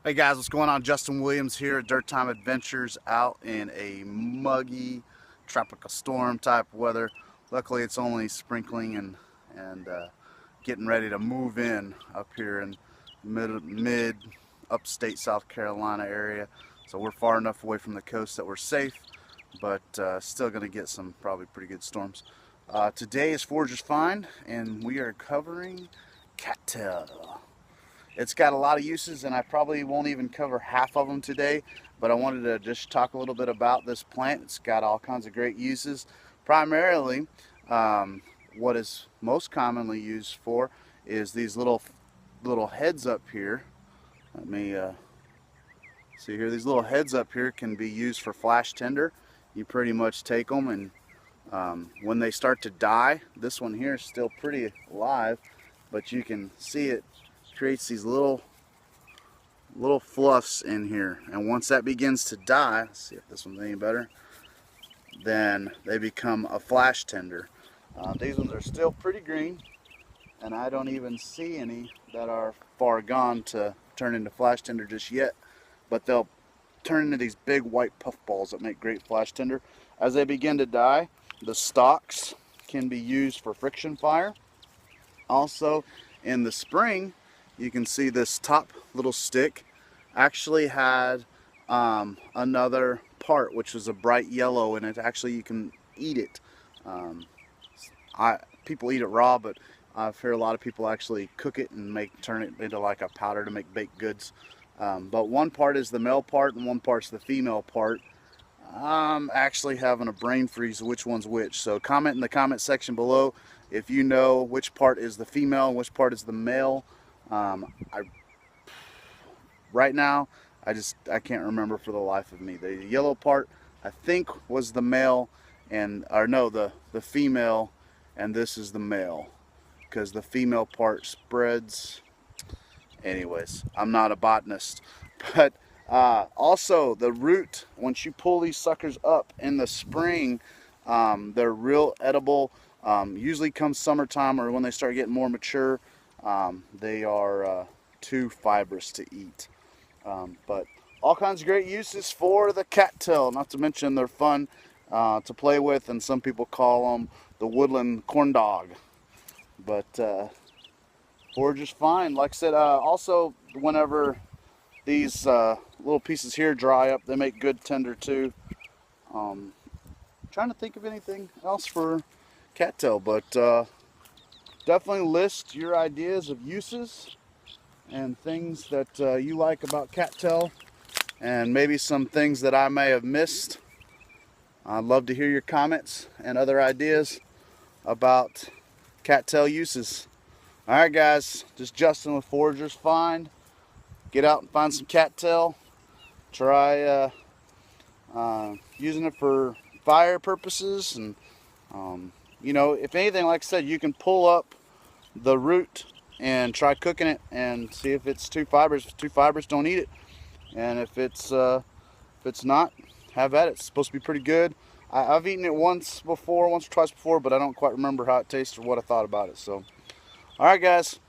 Hey guys, what's going on? Justin Williams here at Dirt Time Adventures out in a muggy tropical storm type weather. Luckily it's only sprinkling and getting ready to move in up here in mid upstate South Carolina area. So we're far enough away from the coast that we're safe, but still going to get some probably pretty good storms. Today is Forager's Find and we are covering cattail. It's got a lot of uses and I probably won't even cover half of them today, but I wanted to just talk a little bit about this plant. It's got all kinds of great uses. Primarily, what is most commonly used for is these little heads up here. Let me see here. These little heads up here can be used for flash tinder. You pretty much take them and when they start to die, this one here is still pretty alive, but you can see it creates these little fluffs in here, and once that begins to die, let's see if this one's any better, then they become a flash tinder. These ones are still pretty green, and I don't even see any that are far gone to turn into flash tinder just yet, but they'll turn into these big white puff balls that make great flash tinder. As they begin to die, the stalks can be used for friction fire. Also in the spring, you can see this top little stick actually had another part which was a bright yellow, and it actually, you can eat it. People eat it raw, but I've heard a lot of people actually cook it and turn it into like a powder to make baked goods. But one part is the male part and one part's the female part. I'm actually having a brain freeze which one's which, so comment in the comment section below if you know which part is the female and which part is the male. Right now I can't remember for the life of me. The yellow part I think was the male, the female, and this is the male, because the female part spreads. Anyways, I'm not a botanist, but also the root, once you pull these suckers up in the spring, they're real edible. Usually comes summertime or when they start getting more mature. They are too fibrous to eat, but all kinds of great uses for the cattail. Not to mention they're fun to play with, and some people call them the woodland corn dog. But Forager's Find, like I said, also whenever these little pieces here dry up, they make good tinder too. Trying to think of anything else for cattail, but definitely list your ideas of uses and things that you like about cattail, and maybe some things that I may have missed. I'd love to hear your comments and other ideas about cattail uses. Alright guys, just Justin with Forager's Find. Get out and find some cattail. Try using it for fire purposes, and you know, if anything, like I said, you can pull up the root and try cooking it and see if it's too fibrous. If it's too fibrous, don't eat it. And if it's not, have at it. It's supposed to be pretty good. I've eaten it once or twice before, but I don't quite remember how it tastes or what I thought about it. So, all right, guys,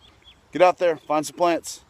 get out there, find some plants.